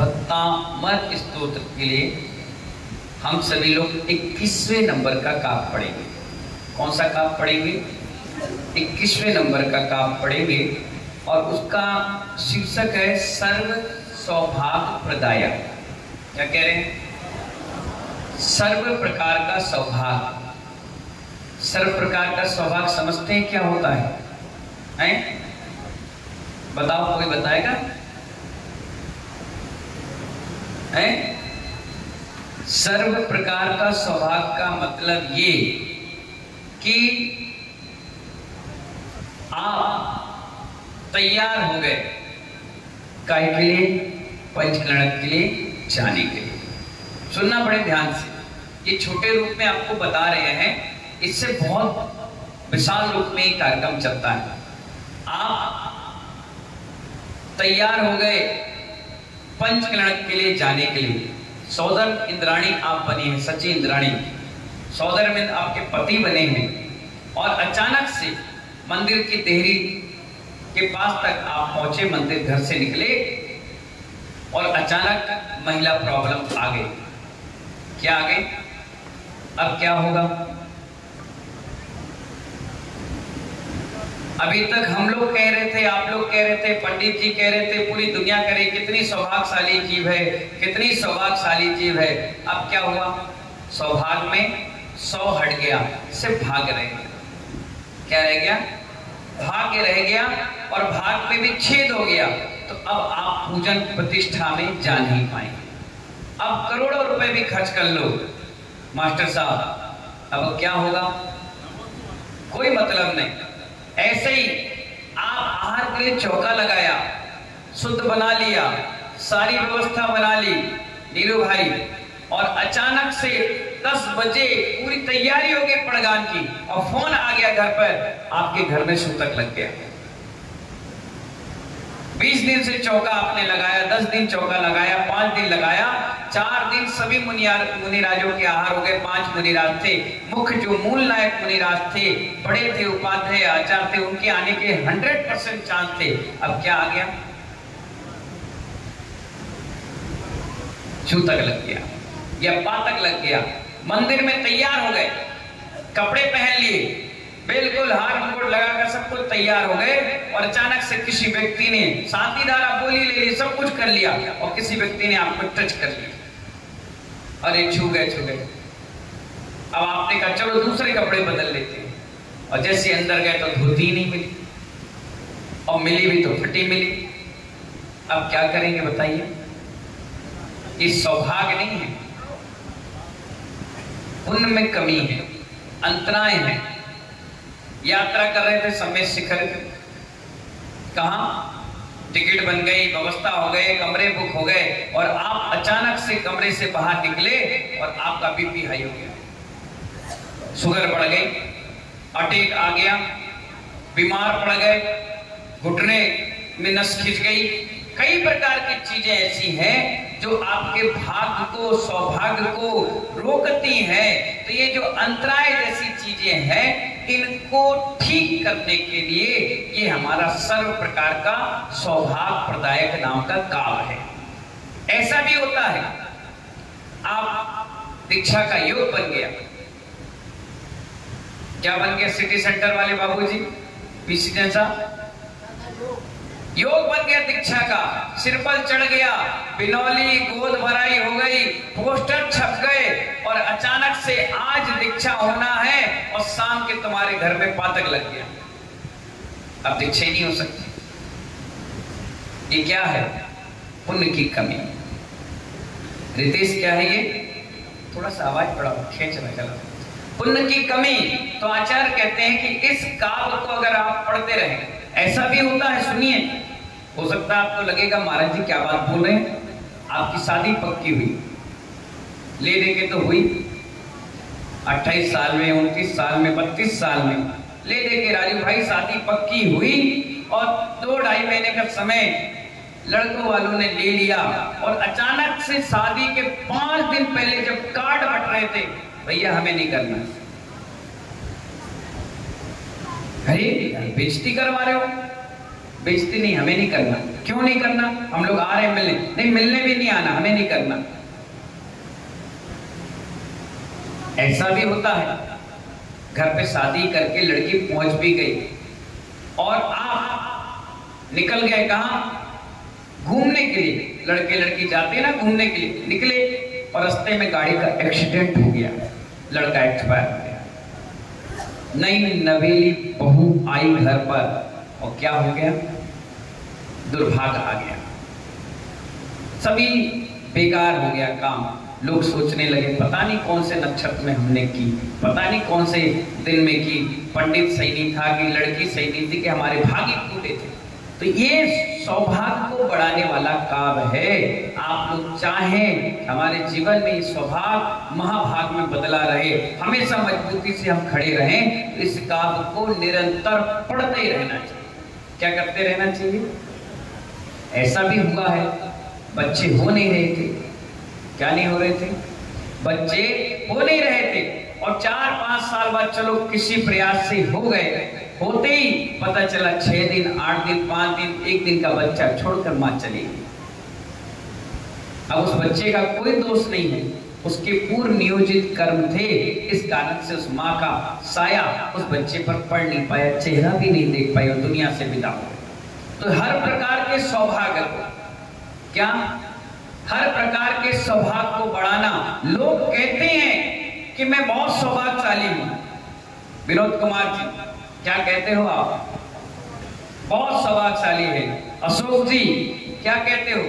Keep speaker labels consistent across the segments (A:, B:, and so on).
A: भक्तामर स्तोत्र के लिए हम सभी लोग 21वें नंबर का काव्य पढ़ेंगे। कौन सा काव्य पढ़ेंगे? 21वें नंबर का काव्य पढ़ेंगे और उसका शीर्षक है सर्व सौभाग्य प्रदायक। क्या कह रहे हैं? सर्व प्रकार का सौभाग्य। सर्व प्रकार का सौभाग्य समझते हैं क्या होता है? हैं? बताओ, कोई बताएगा? हैं? सर्व प्रकार का सौभाग्य का मतलब ये कि आप तैयार हो गए काहे के लिए? पंचकलणक के लिए जाने के लिए। सुनना बड़े ध्यान से, ये छोटे रूप में आपको बता रहे हैं, इससे बहुत विशाल रूप में कार्यक्रम चलता है। आप तैयार हो गए पंचकलणक के लिए जाने के लिए। सौदर इंद्राणी आप बनी हैं, सच्ची इंद्राणी। सौदर में आपके पति बने हैं और अचानक से मंदिर की देहरी के पास तक आप पहुंचे, मंदिर घर से निकले और अचानक महिला प्रॉब्लम आ गई। क्या आ गई? अब क्या होगा? अभी तक हम लोग कह रहे थे, आप लोग कह रहे थे, पंडित जी कह रहे थे, पूरी दुनिया कह रही कितनी सौभाग्यशाली जीव है, कितनी सौभाग्यशाली जीव है। अब क्या हुआ? सौभाग्य में 100 हट गया, सिर्फ भाग्य रह गया। क्या रह गया? भाग्य रह गया और भाग्य में भी छेद हो गया। तो अब आप पूजन प्रतिष्ठा में जा नहीं पाएंगे। अब करोड़ों रुपए भी खर्च कर लो मास्टर साहब, अब क्या होगा? कोई मतलब नहीं। ऐसे ही आप आहार के लिए चौका लगाया, शुद्ध बना लिया, सारी व्यवस्था बना ली नीरू भाई, और अचानक से 10 बजे पूरी तैयारी हो गई पड़गान की और फोन आ गया घर पर, आपके घर में सूतक लग गया। 20 दिन से चौका आपने लगाया, 10 दिन चौका लगाया, 5 दिन लगाया, 4 दिन सभी मुनिराजों के आहार हो गए। 5 मुनिराज थे, मुख्य जो मूल नायक मुनिराज थे, बड़े थे, उपाध्याय आचार्य थे, उनके आने के 100% चांस थे। अब क्या आ गया? सूतक लग गया या पातक लग गया। मंदिर में तैयार हो गए, कपड़े पहन लिए, बिल्कुल हार मुकुट लगाकर सब कुछ तैयार हो गए और अचानक से किसी व्यक्ति ने साथीदार बोली ले ली, सब कुछ कर लिया और किसी व्यक्ति ने आपको टच कर लिया। अरे छू गए, छू गए। अब आपने कहा चलो दूसरे कपड़े बदल लेते हैं, और जैसे अंदर गए तो धोती नहीं मिली और मिली भी तो फटी मिली। अब क्या करेंगे बताइए? ये सौभाग्य नहीं है, पुण्य में कमी है, अंतराय है। यात्रा कर रहे थे समय शिखर, कहां टिकट बन गई, व्यवस्था हो गए, कमरे बुक हो गए और आप अचानक से कमरे से बाहर निकले और आपका बीपी हाई हो गया, शुगर बढ़ गई, अटैक आ गया, बीमार पड़ गए, घुटने में नस खिंच गई। कई प्रकार की चीजें ऐसी हैं जो आपके भाग्य को, सौभाग्य को रोकती हैं। तो ये जो अंतराय जैसी चीजें हैं, इनको ठीक करने के लिए ये हमारा सर्व प्रकार का सौभाग्य प्रदायक नाम का काव्य है। ऐसा भी होता है, आप दीक्षा का योग बन गया। क्या बन गया? सिटी सेंटर वाले बाबूजी, पीसी जैसा योग बन गया दीक्षा का। सिर पर चढ़ गया, बिनौली गोद भराई हो गई, पोस्टर छप गए और अचानक से आज दीक्षा होना है और शाम के तुम्हारे घर में पातक लग गया। अब दीक्षा ही नहीं हो सकती। ये क्या है? पुण्य की कमी। रितेश क्या है ये? थोड़ा सा आवाज बढ़ाओ, खींच रहा चला। पुण्य की कमी। तो आचार्य कहते हैं कि इस काव्य को अगर आप पढ़ते रहें, ऐसा भी होता है, सुनिए, हो सकता है आपको लगेगा महाराज जी क्या बात बोल रहे हैं। आपकी शादी पक्की हुई, ले दे के तो हुई, 28 साल में, 29 साल में, 32 साल में ले दे के राजू भाई शादी पक्की हुई और 2-2.5 महीने का समय लड़कों वालों ने ले लिया और अचानक से शादी के 5 दिन पहले जब कार्ड बट रहे थे, भैया हमें नहीं करना। अरे बेइज्जती करवा रहे हो, बेइज्जती नहीं, हमें नहीं करना। क्यों नहीं करना? हम लोग आ रहे हैं मिलने, नहीं मिलने भी नहीं आना, हमें नहीं करना। ऐसा भी होता है, घर पे शादी करके लड़की पहुंच भी गई और आप निकल गए कहां? घूमने के लिए। लड़के लड़की जाते हैं ना घूमने के लिए, निकले और रास्ते में गाड़ी का एक्सीडेंट हो गया, लड़का एक्सपायर हो गया। नई नवेली बहू आई घर पर और क्या हो गया? दुर्भाग्य आ गया, सभी बेकार हो गया काम। लोग सोचने लगे पता नहीं कौन से नक्षत्र में हमने की, पता नहीं कौन से दिन में की, पंडित सही नहीं था कि लड़की सही नहीं थी कि हमारे भाग्य टूटे थे। तो ये सौभाग्य को बढ़ाने वाला काव्य है। आप लोग चाहें हमारे जीवन में ये सौभाग्य महाभाग में बदला रहे, हमेशा मजबूती से हम खड़े रहें, तो इस काव्य को निरंतर पढ़ते ही रहना चाहिए। क्या करते रहना चाहिए? ऐसा भी हुआ है, बच्चे हो नहीं रहे थे। क्या नहीं हो रहे थे? बच्चे हो नहीं रहे थे और 4-5 साल बाद चलो किसी प्रयास से हो गए, होते ही पता चला 6 दिन, 8 दिन, 5 दिन, 1 दिन का बच्चा छोड़कर मां चली गई। अब उस बच्चे का कोई दोष नहीं है, उसके पूर्व नियोजित कर्म थे। इस कारण से उस माँ का साया उस बच्चे पर पड़ नहीं पाया, चेहरा भी नहीं देख पाई और दुनिया से विदा हो गई। तो हर प्रकार के सौभाग्य को, क्या हर प्रकार के सौभाग्य को बढ़ाना। लोग कहते हैं कि मैं बहुत सौभाग्यशाली हूं। विनोद कुमार जी, क्या कहते हो आप? बहुत सौभाग्यशाली है। अशोक जी, क्या कहते हो?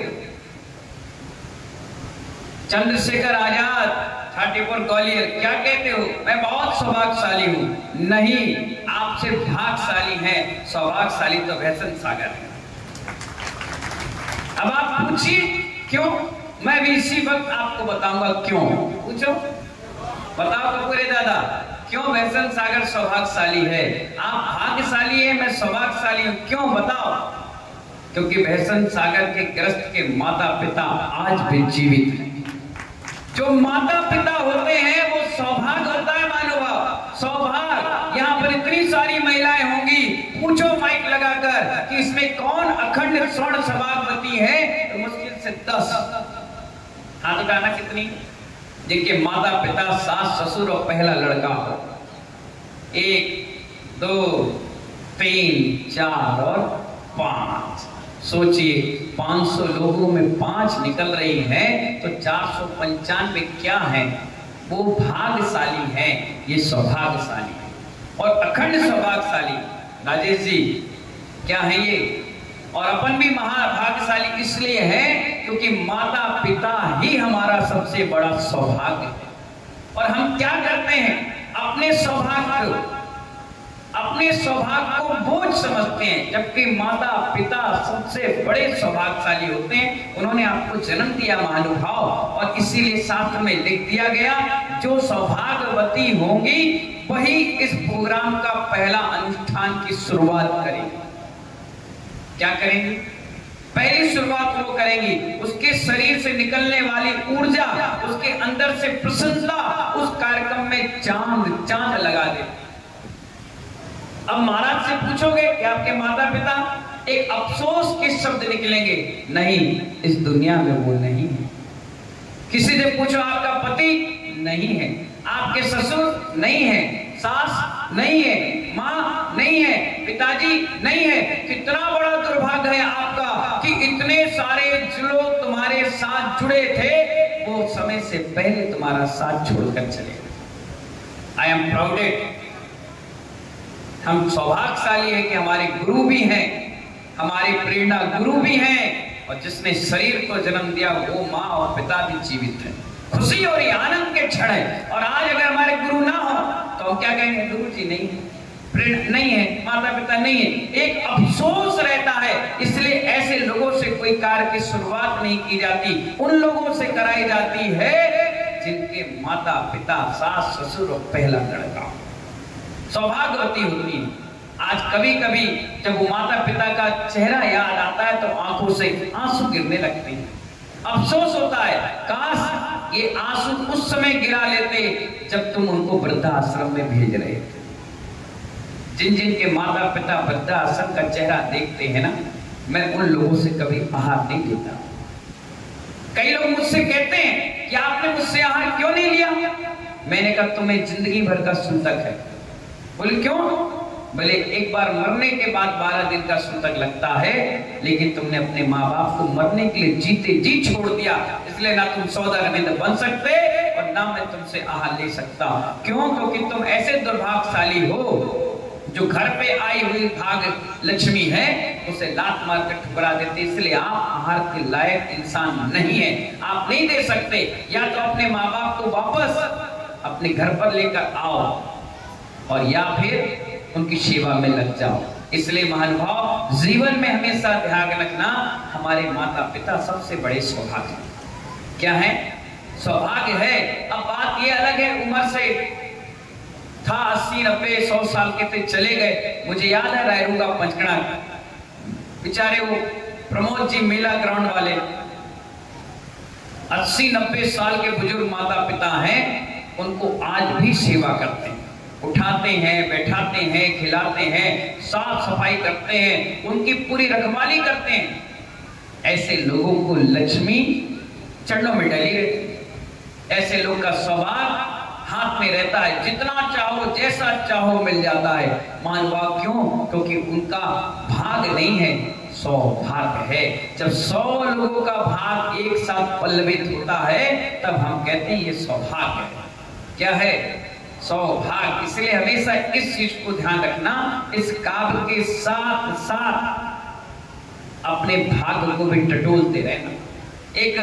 A: चंद्रशेखर आजाद, छाटीपुर ग्वालियर, क्या कहते हो? मैं बहुत सौभाग्यशाली हूं। नहीं, आप सिर्फ भाग्यशाली हैं, सौभाग्यशाली तो भैसन सागर है। अब आप पूछिए क्यों? मैं भी इसी वक्त आपको बताऊंगा क्यों। पूछो, बताओ कपूरे दादा, क्यों भैसन सागर सौभाग्यशाली है? आप भाग्यशाली है, मैं सौभाग्यशाली हूं, क्यों बताओ? क्योंकि भैसन सागर के ग्रस्त के माता पिता आज भी जीवित हैं। जो माता पिता होते हैं वो सौभाग्य होता है मानव, सौभाग्य। यहाँ पर इतनी सारी महिलाएं होंगी, पूछो माइक लगाकर कि इसमें कौन अखंड स्वर्ण सौभाग्यवती है, तो मुश्किल से 10 हाथ उठाना। कितनी? जिनके माता पिता, सास ससुर और पहला लड़का हो। 1 2 3 4 और 5। सोचिए 500 लोगों में 5 निकल रही हैं तो 495 क्या है? वो भाग्यशाली हैं, ये सौभाग्यशाली है। और अखंड सौभाग्यशाली राजेश जी क्या है ये? और अपन भी महाभाग्यशाली इसलिए है क्योंकि माता पिता ही हमारा सबसे बड़ा सौभाग्य है। और हम क्या करते हैं? अपने सौभाग्य को बोझ समझते हैं, जबकि माता पिता सबसे बड़े सौभाग्यशाली होते हैं। उन्होंने आपको जन्म दिया महानुभाव, और इसीलिए शास्त्र में लिख दिया गया जो सौभाग्यवती होंगी वही इस प्रोग्राम का पहला अनुष्ठान की शुरुआत करेंगी। क्या करेंगी? पहली शुरुआत वो करेंगी। उसके शरीर से निकलने वाली ऊर्जा, उसके अंदर से प्रसन्नता उस कार्यक्रम में चांद लगा दे। अब महाराज से पूछोगे कि आपके माता पिता, एक अफसोस के शब्द निकलेंगे, नहीं इस दुनिया में वो नहीं है। किसी से पूछो आपका पति, नहीं है। आपके ससुर नहीं है, सास नहीं है, माँ नहीं है, पिताजी नहीं है। कितना बड़ा दुर्भाग्य है आपका कि इतने सारे लोग तुम्हारे साथ जुड़े थे, वो समय से पहले तुम्हारा साथ छोड़कर चले गए। I am prouded. हम सौभाग्यशाली है कि हमारे गुरु भी हैं, हमारे प्रेरणा गुरु भी हैं, और जिसने शरीर को जन्म दिया वो माँ और पिता भी जीवित हैं। खुशी और आनंद के क्षण है। और आज अगर हमारे गुरु ना हो तो हम क्या कहेंगे? गुरु जी नहीं है, प्रेरणा नहीं है, माता पिता नहीं है। एक अफसोस रहता है। इसलिए ऐसे लोगों से कोई कार्य की शुरुआत नहीं की जाती, उन लोगों से कराई जाती है जिनके माता पिता, सास ससुर और पहला लड़का सौभाग्यवती होती है। आज कभी कभी जब वो माता पिता का चेहरा याद आता है तो आंखों से आंसू गिरने लगते हैं। अफसोस होता है, काश ये आंसू उस समय गिरा लेते जब तुम उनको वृद्धाश्रम में भेज रहे थे, जिन जिन के माता पिता वृद्धाश्रम का चेहरा देखते हैं ना, मैं उन लोगों से कभी आहार नहीं लेता। कई लोग मुझसे कहते हैं कि आपने मुझसे आहार क्यों नहीं लिया? मैंने कहा तुम्हें जिंदगी भर का सूतक है। बोले क्यों? बोले एक बार मरने के बाद 12 दिन का सूतक लगता है, लेकिन तुमने अपने माँ बाप को मरने के लिए जीते जी छोड़ दिया, इसलिए ना तुम सौदागर बन सकते और ना मैं तुमसे आहार ले सकता। क्यों? क्योंकि तुम ऐसे दुर्भाग्यशाली हो जो घर पे आई हुई भाग लक्ष्मी है उसे लात मार कर ठुकरा देते, इसलिए आप आहार के लायक इंसान नहीं है, आप नहीं दे सकते। या तो अपने माँ बाप को वापस अपने घर पर लेकर आओ और या फिर उनकी सेवा में लग जाओ। इसलिए महानुभाव, जीवन में हमेशा ध्यान रखना, हमारे माता पिता सबसे बड़े सौभाग्य क्या है? सौभाग्य है। अब बात ये अलग है, उम्र से था 80 90 100 साल के थे, चले गए। मुझे याद है रायरू का पंचकड़ा, बेचारे वो प्रमोद जी मेला ग्राउंड वाले 80 90 साल के बुजुर्ग माता पिता हैं, उनको आज भी सेवा करते हैं, उठाते हैं, बैठाते हैं, खिलाते हैं, साफ सफाई करते हैं, उनकी पूरी रखवाली करते हैं। ऐसे लोगों को लक्ष्मी चरणों में डली रहती है। ऐसे लोग का स्वभाव हाथ में रहता है, जितना चाहो जैसा चाहो मिल जाता है। मानवा क्यों? क्योंकि उनका भाग नहीं है, सौभाग्य है। जब 100 लोगों का भाग एक साथ पल्लवित होता है तब हम कहते हैं ये सौभाग्य है। क्या है? सौभाग्य। इसलिए हमेशा इस चीज को ध्यान रखना, इस काव्य के साथ साथ अपने भाग्य को भी टटोलते रहना। एक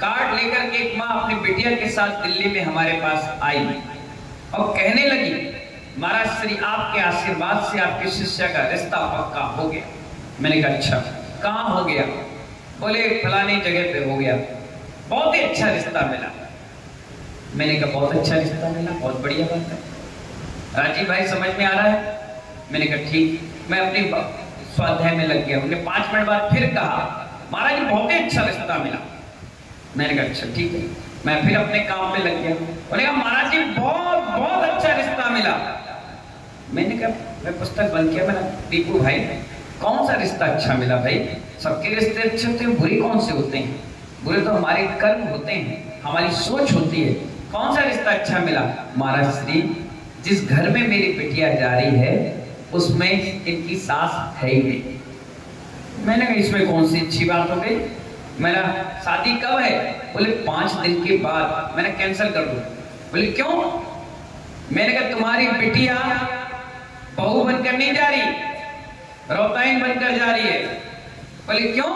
A: कार्ड लेकर के एक माँ अपनी बिटिया के साथ दिल्ली में हमारे पास आई और कहने लगी, महाराज श्री आपके आशीर्वाद से आपके शिष्य का रिश्ता पक्का हो गया। मैंने कहा अच्छा, कहाँ हो गया? बोले फलानी जगह पे हो गया, बहुत ही अच्छा रिश्ता मिला। मैंने कहा बहुत अच्छा रिश्ता मिला, बहुत बढ़िया बात है। राजीव भाई समझ में आ रहा है? मैंने कहा ठीक। मैं अपनी स्वाध्याय में लग गया। उन्होंने 5 मिनट बाद फिर कहा, महाराज जी बहुत ही अच्छा रिश्ता मिला। मैंने कहा अच्छा ठीक है। मैं फिर अपने काम पे लग गया। उन्होंने कहा महाराज जी बहुत बहुत अच्छा रिश्ता मिला। मैंने कहा, मैं पुस्तक बंद किया, मैंने दीपू भाई कौन सा रिश्ता अच्छा मिला? भाई सबके रिश्ते अच्छे होते हैं, बुरे कौन से होते हैं? बुरे तो हमारे कर्म होते हैं, हमारी सोच होती है। कौन सा रिश्ता अच्छा मिला? महाराज श्री जिस घर में मेरी बिटिया जा रही है उसमें इनकी सास है ही नहीं। मैंने कहा इसमें कौन सी अच्छी बात हो गई? मेरा शादी कब है? बोले 5 दिन के बाद। मैंने कैंसिल कर दूं। बोले क्यों? मैंने कहा तुम्हारी बिटिया बहू बनकर नहीं जा रही, रौताइन बनकर जा रही है। बोले क्यों?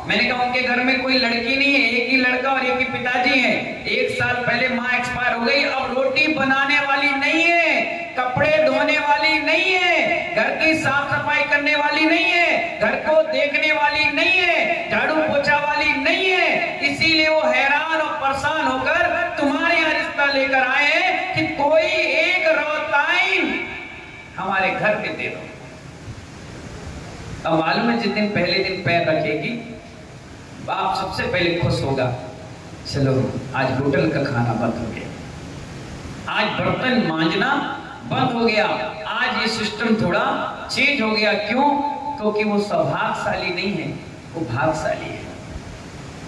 A: मैंने कहा उनके घर में कोई लड़की नहीं है, एक ही लड़का और एक ही पिताजी हैं। 1 साल पहले माँ एक्सपायर हो गई, अब रोटी बनाने वाली नहीं है, कपड़े धोने वाली नहीं है, घर की साफ सफाई करने वाली नहीं है, घर को देखने वाली नहीं है, झाड़ू पोछा वाली नहीं है। इसीलिए वो हैरान और परेशान होकर तुम्हारे यहाँ रिश्ता लेकर आए हैं कि कोई एक रौताइन हमारे घर पे दे दो। अब मालूम है जिस दिन पहले दिन पैर रखेगी बाप सबसे पहले खुश होगा, चलो आज होटल का खाना बंद हो गया, आज बर्तन मांजना बंद हो गया, आज ये सिस्टम थोड़ा चेंज हो गया। क्यों? क्योंकि वो सौभाग्यशाली नहीं है, वो भाग्यशाली है।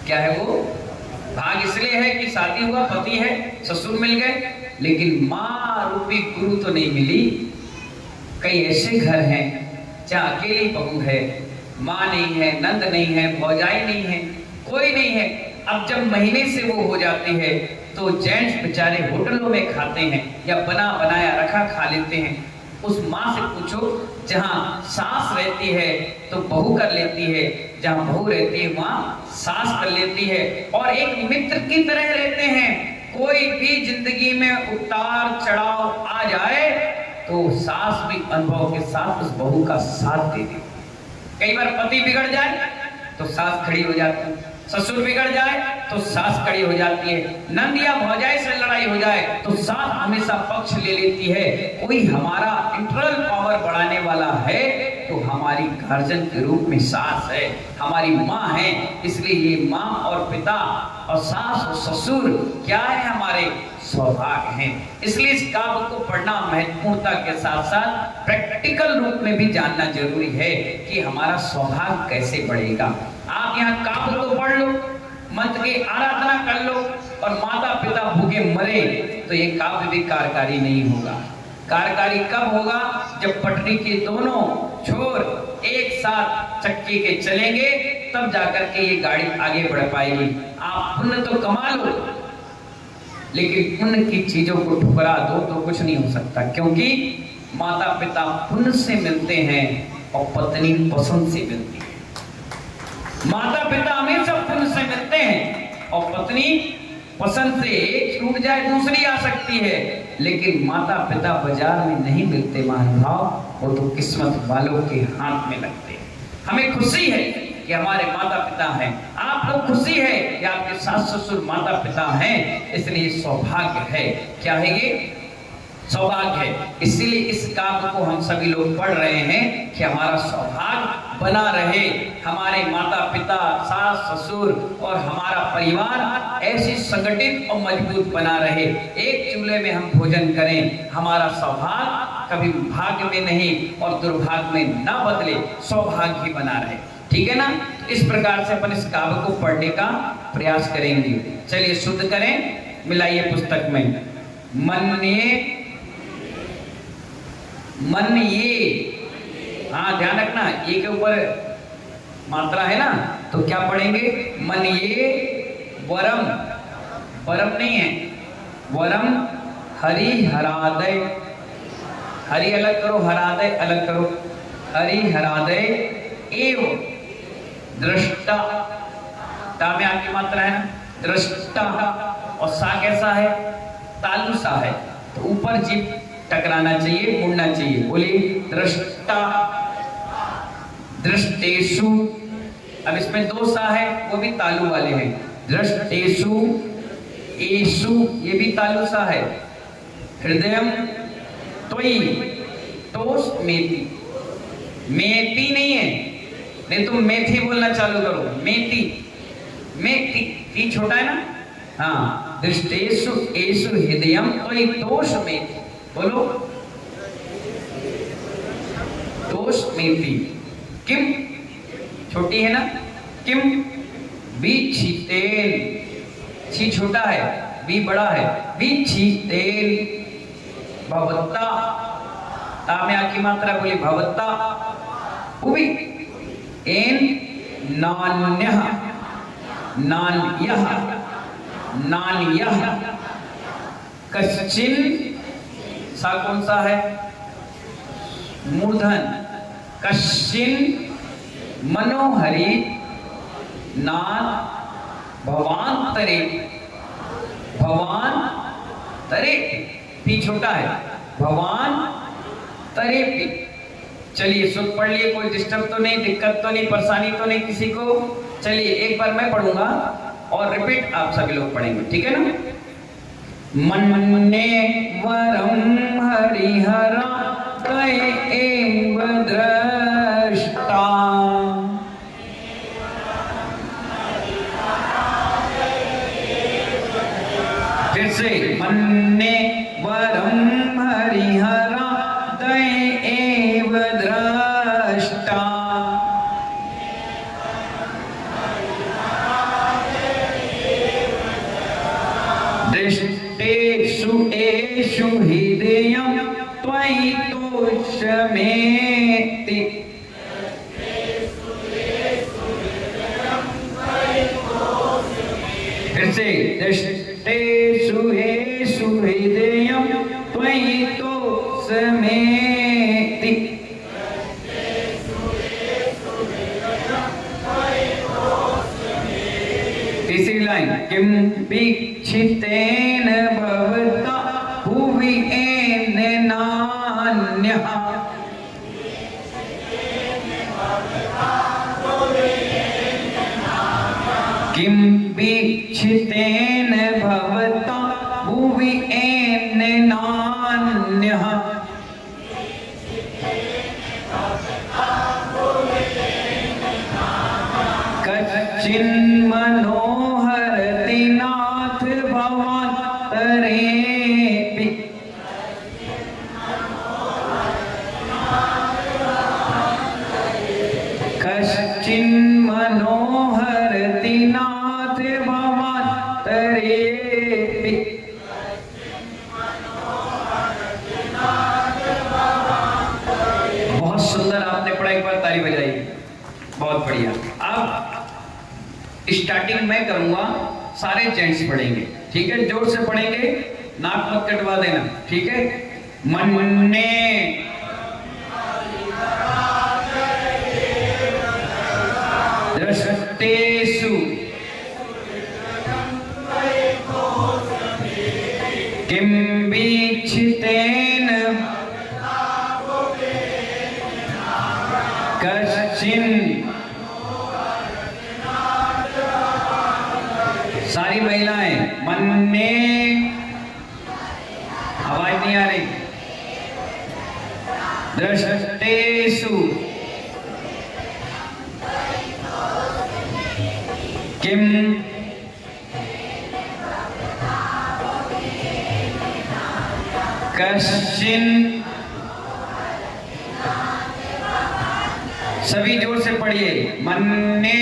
A: क्या है वो? भाग इसलिए है कि शादी हुआ, पति है, ससुर मिल गए, लेकिन माँ रूपी गुरु तो नहीं मिली। कई ऐसे घर हैं जहाँ अकेली बहू है, माँ नहीं है, नंद नहीं है, भौजाई नहीं है, कोई नहीं है। अब जब महीने से वो हो जाती है तो जेंट्स बेचारे होटलों में खाते हैं या बना बनाया रखा खा लेते हैं। उस माँ से पूछो, जहाँ सास रहती है तो बहू कर लेती है, जहाँ बहू रहती है वहाँ सास कर लेती है, और एक मित्र की तरह रहते हैं। कोई भी जिंदगी में उतार चढ़ाव आ जाए तो सास भी अनुभव के साथ उस बहू का साथ दे दे। कई बार पति बिगड़ जाए तो सास खड़ी हो जाती है, ससुर बिगड़ जाए तो सास कड़ी हो जाती है, नंद या भौजाई से लड़ाई हो जाए तो सास हमेशा पक्ष ले लेती है। कोई हमारा इंटरनल पावर बढ़ाने वाला है तो हमारी गार्जियन के रूप में सास है, हमारी माँ है। इसलिए ये माँ और पिता और सास और ससुर क्या है, हमारे सौभाग्य हैं। इसलिए इस काव्य को पढ़ना महत्वपूर्णता के साथ साथ प्रैक्टिकल रूप में भी जानना जरूरी है कि हमारा सौभाग्य कैसे बढ़ेगा। आप यहाँ काव्य को पढ़ लो, मंत्र की आराधना कर लो और माता पिता भूखे मरे तो ये काव्य भी कार्यकारी नहीं होगा। कार्यकारी कब होगा? जब पटरी के दोनों छोर एक साथ चक्की के चलेंगे, तब जाकर के ये गाड़ी आगे बढ़ पाएगी। आप पुण्य तो कमा लो, लेकिन पुण्य की चीजों को ठुकरा दो तो कुछ नहीं हो सकता, क्योंकि माता पिता पुण्य से मिलते हैं और पत्नी पसंद से मिलती है। माता पिता हमेशा पुण्य से मिलते हैं और पत्नी पसंद से। एक छूट जाए दूसरी आ सकती है, लेकिन माता पिता बाजार में नहीं मिलते महानुभाव, वो तो किस्मत वालों के हाथ में लगते हैं। हमें खुशी है कि हमारे माता पिता हैं, आपको खुशी है कि आपके सास ससुर माता पिता हैं, इसलिए सौभाग्य है। क्या है ये? सौभाग्य है। इसीलिए इस काव्य को हम सभी लोग पढ़ रहे हैं कि हमारा सौभाग्य बना रहे, हमारे माता पिता, सास ससुर और हमारा परिवार ऐसे संगठित और मजबूत बना रहे। एक चूल्हे में हम भोजन करें, हमारा सौभाग्य कभी भाग्य में नहीं और दुर्भाग्य में न बदले, सौभाग्य ही बना रहे। ठीक है ना? इस प्रकार से अपन इस काव्य को पढ़ने का प्रयास करेंगे। चलिए शुद्ध करें, मिलाइए पुस्तक में। मन ये, हाँ ध्यान रखना, ये के ऊपर मात्रा है ना, तो क्या पढ़ेंगे? मन ये वरम, वरम नहीं है, वरम हरि हरादय, हरि अलग करो, हरादय अलग करो, हरि हरादय एव दृष्टा, ता में आपकी मात्रा है ना, दृष्टा। और सा कैसा है? तालु सा है, तो ऊपर जीभ टकराना चाहिए, मुड़ना चाहिए। बोलिए दृष्टा, दृष्टेषु। अब इसमें दो सा है, वो भी तालु वाले हैं। दृष्टेषु, एषु ये भी तालु सा है। हृदयम त्वयि, तोष मेथी, मेथी नहीं है, नहीं तुम मेथी बोलना चालू करो, मेथी, मेथी, ती छोटा है ना, हाँ। दृष्टेषु एषु हृदयम त्वयि तोष मेथी, बोलो तोष मेथी। किम छोटी है ना, किम बीछीतेल, छी छोटा है, बी बड़ा है, बीछीतेल भवत्ता, ता में आपकी मात्रा बोली भवत्ता, उबी एन नान्यः, नान्यः, नान्यः, कश्चिन, सा कौन सा है? मूर्धन, कश्चिन मनोहरि नान भवान तरे, भवान तरे, पी छोटा है, भवान तरे पी। चलिए सुख पढ़ लिए, कोई डिस्टर्ब तो नहीं, दिक्कत तो नहीं, परेशानी तो नहीं किसी को? चलिए एक बार मैं पढ़ूंगा और रिपीट आप सभी लोग पढ़ेंगे, ठीक है ना? मन्ने वरम हरिहरा एव दृष्टा, फिर से मन्ने वरम हरिहरा एव दृष्टा, दृष्टेषु एषु हृदयं त्वयि तोषमेति, फिर से दृष्टेषु एषु हृदयं त्वयि तोषमेति। तीसरी लाइन, किम वीक्षितेन भवता भुवि एन नान्यः, किम वीक्षितेन भवता भुवि येन नान्यः कश्चिन्मनोहरति नाथ भवान्तरेऽपि कश्चिन्मनोहरति नाथ भवान्तरेऽपि। बहुत सुंदर आपने पढ़ा, एक बार ताली बजाइए, बहुत बढ़िया। अब स्टार्टिंग मैं करूंगा, सारे जेंट्स पढ़ेंगे, ठीक है? जोर से पढ़ेंगे, नाक मत कटवा देना, ठीक है? मन्ने दृष्टेषु किं वीक्षितेन कश्चिन्। सारी महिलाएं मन्ने, आवाज नहीं आ रही, दृष्टेषु किम कश्चिन। सभी जोर से पढ़िए, मन्ने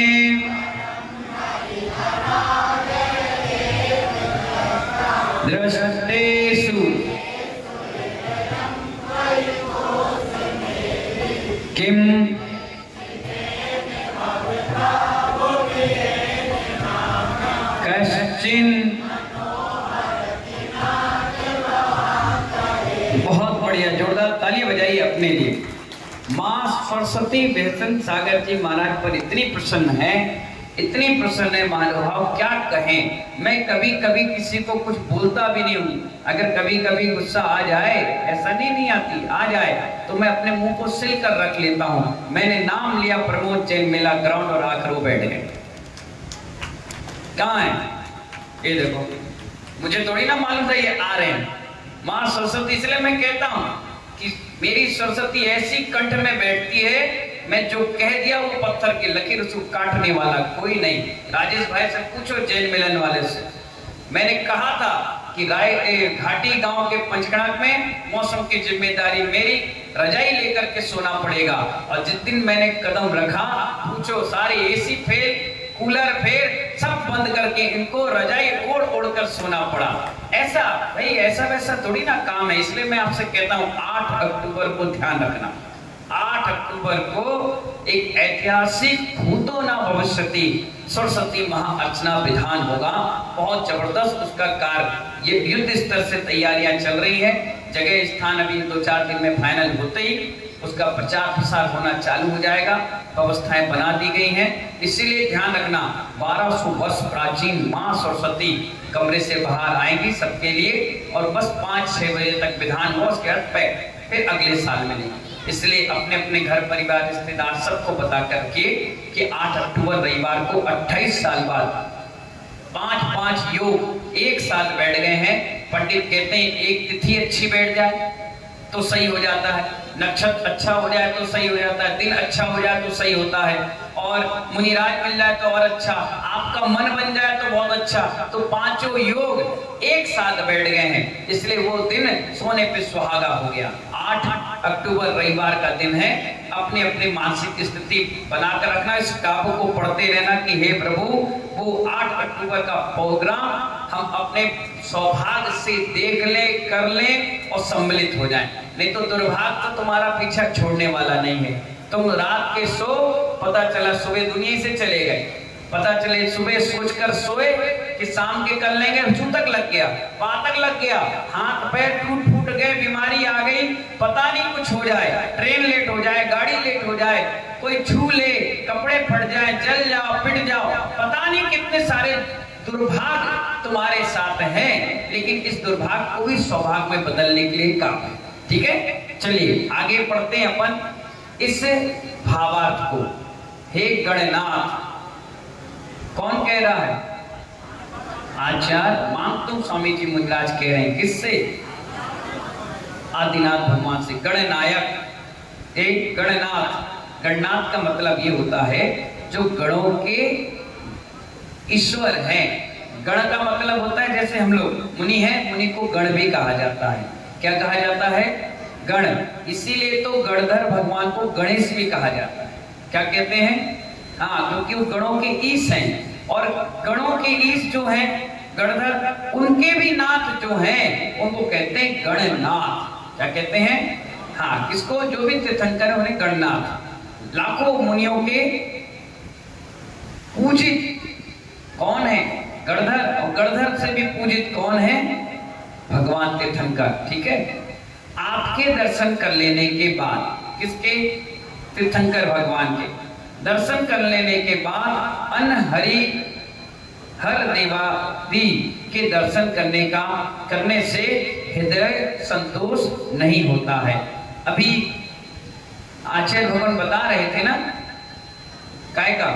A: दृष्टेषु किम कश्चिन। बहुत बढ़िया, जोरदार ताली बजाइए अपने लिए। माँ सरस्वती बेहसन सागर जी महाराज पर इतनी प्रसन्न है, इतनी प्रसन्न है महानुभाव, क्या कहें। मैं कभी कभी किसी को कुछ बोलता भी नहीं हूँ, अगर कभी कभी गुस्सा आ जाए, ऐसा नहीं आती, आ जाए तो मैं अपने मुंह को सिल कर रख लेता हूँ। मैंने नाम लिया प्रमोद जैन, मेला ग्राउंड, और आकर वो बैठ गए। कहाँ है ये देखो, मुझे थोड़ी ना मालूम था ये आ रहे हैं। माँ सरस्वती, इसलिए मैं कहता हूँ कि मेरी सरस्वती ऐसी कंठ में बैठती है, मैं जो कह दिया वो पत्थर की लकीर, उसको काटने वाला कोई नहीं। राजेश भाई से पूछो, जैन मिलन वाले से। मैंने कहा था कि घाटी गांव के पंचकणाक में मौसम की जिम्मेदारी मेरी, रजाई लेकर के सोना पड़ेगा। और जिस दिन मैंने कदम रखा, पूछो, सारे एसी फेल, कूलर फेल, सब बंद करके इनको रजाई ओढ़ ओढ़ कर सोना पड़ा। ऐसा भाई, ऐसा वैसा थोड़ी ना काम है। इसलिए मैं आपसे कहता हूँ 8 अक्टूबर को ध्यान रखना। 8 अक्टूबर को एक ऐतिहासिक भूतो न भविष्यति सरस्वती महाअर्चना विधान होगा, बहुत जबरदस्त उसका कार्य। ये युद्ध स्तर से तैयारियां चल रही है, जगह स्थान अभी 2-4 दिन में फाइनल होते ही उसका प्रचार प्रसार होना चालू हो जाएगा, व्यवस्थाएं बना दी गई हैं। इसीलिए ध्यान रखना, 1200 वर्ष प्राचीन माँ सरस्वती कमरे से बाहर आएंगी सबके लिए, और बस 5-6 बजे तक विधान हो, उसके बाद फिर अगले साल में नहीं। इसलिए अपने अपने घर परिवार रिश्तेदार सबको बता करके कि 8 अक्टूबर रविवार को 28 साल बाद 5-5 योग एक साथ बैठ गए हैं। पंडित कहते हैं एक तिथि अच्छी बैठ जाए तो सही हो जाता है, नक्षत्र अच्छा हो जाए तो सही हो जाता है, दिन अच्छा हो जाए तो सही होता है, और मुनिराज मिल जाए तो और अच्छा, आपका मन बन जाए तो बहुत अच्छा। तो 5 योग एक साथ बैठ गए हैं, इसलिए वो दिन सोने पे सुहागा हो गया। 8 अक्टूबर रविवार का दिन है। अपने अपने मानसिक स्थिति बनाकर रखना, इस काबू को पढ़ते रहना कि हे प्रभु, वो 8 अक्टूबर का प्रोग्राम हम अपने सौभाग्य से देख ले, कर ले और सम्मिलित हो जाएं। नहीं तो दुर्भाग्य तो तुम्हारा पीछा छोड़ने वाला नहीं है। तुम रात के सो, पता चला सुबह दुनिया से चले गए, पता चले सुबह सोचकर सोए कि शाम के कर लेंगे, तक लग गया, पातक लग गया, हाथ पैर टूट फूट गए, बीमारी आ गई, पता नहीं कुछ हो जाए, ट्रेन लेट हो जाए, गाड़ी लेट हो जाए, कोई छू ले, कपड़े फट जाए, जल जाओ, पिट जाओ, पता नहीं कितने सारे दुर्भाग्य तुम्हारे साथ हैं। लेकिन इस दुर्भाग्य को भी सौभाग्य में बदलने के लिए काम है। ठीक है, चलिए आगे पढ़ते हैं अपन इस भावार्थ को। हे गणनाथ, कौन कह रहा है? आचार मांगतुम स्वामी जी मुनिराज कह रहे हैं, किससे? आदिनाथ भगवान से। गणनायक, एक गणनाथ। गणनाथ का मतलब ये होता है जो गणों के ईश्वर हैं। गण का मतलब होता है जैसे हम लोग मुनि हैं, मुनि को गण भी कहा जाता है। क्या कहा जाता है? गण। इसीलिए तो गणधर भगवान को गणेश भी कहा जाता है। क्या कहते हैं? हाँ, क्योंकि वो गणों के ईश हैं। और गणों के ईश जो हैं गणधर, उनके भी नाथ जो हैं उनको कहते हैं गणनाथ। क्या कहते हैं? हाँ, किसको? जो भी तीर्थंकर है उन्हें गणनाथ। लाखों मुनियों के पूजित कौन है? गणधर। और गणधर से भी पूजित कौन है? भगवान तीर्थंकर। ठीक है, आपके दर्शन कर लेने के बाद, किसके? तीर्थंकर भगवान के दर्शन कर लेने के बाद अनहरि हर देवादि के दर्शन करने से हृदय संतोष नहीं होता है। अभी आचार्य भगवान बता रहे थे ना, काय का,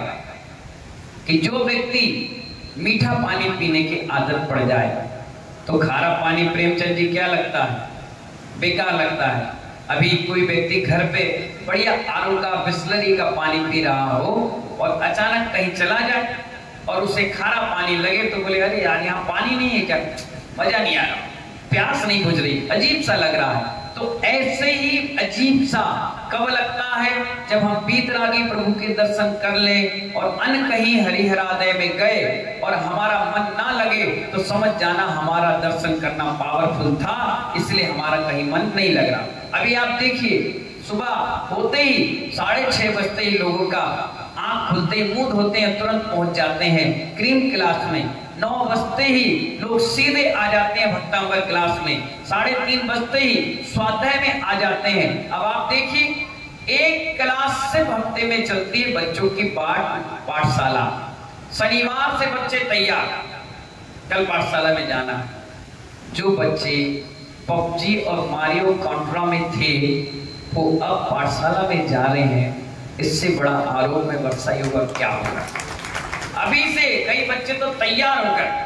A: कि जो व्यक्ति मीठा पानी पीने की आदत पड़ जाए तो खारा पानी प्रेमचंद जी क्या लगता है? बेकार लगता है। अभी कोई व्यक्ति घर पे बढ़िया आरू का बिस्लरी का पानी पी रहा हो और अचानक कहीं चला जाए और उसे खारा पानी लगे तो बोले अरे यार यहाँ पानी नहीं है क्या? मजा नहीं आ रहा, प्यास नहीं बुझ रही, अजीब सा लग रहा है। तो ऐसे ही अजीब सा कब लगता है? जब हम पीतरागी प्रभु के दर्शन कर लें और अन कहीं हरिहरादय में गए और हमारा मन ना लगे तो समझ जाना हमारा दर्शन करना पावरफुल था, इसलिए हमारा कहीं मन नहीं लग रहा। अभी आप देखिए, सुबह होते ही 6:30 बजते ही लोगों का आंख खुलते ही, मुंह धोते हैं, तुरंत पहुंच जाते हैं क्रीम क्लास में। 9 बजते ही लोग सीधे आ जाते हैं भक्तांबर क्लास में। 3:30 बजते ही स्वाध्याय में आ जाते हैं। अब आप देखिए, एक क्लास सिर्फ हफ्ते में चलती है बच्चों की पाठशाला। शनिवार से बच्चे तैयार, कल पाठशाला में जाना। जो बच्चे पबजी और मारियो कॉन्ट्रा में थे वो अब पाठशाला में जा रहे हैं। इससे बड़ा आरोप में वर्षा होगा क्या होगा? अभी से कई बच्चे तो तैयार होकर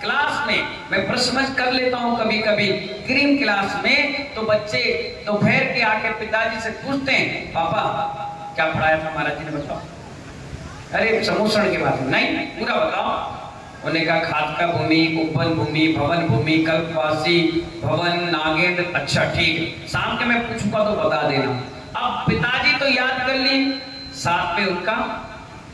A: क्लास में, मैं प्रश्न कर लेता हूं कभी कभी क्रीम क्लास में, तो बच्चे दोपहर के आके पिताजी से पूछते हैं, पापा क्या पढ़ाया था महाराज जी ने, बताओ। अरे समोषण के बारे में नहीं, पूरा बताओ। उन्हें कहा खादका भूमि, उपवन भूमि, भवन भूमि, कल्पवासी, भवन, नागेंद्र। अच्छा ठीक, शाम के मैं पूछूंगा तो बता देना। अब पिताजी तो याद कर लिए, साथ में उनका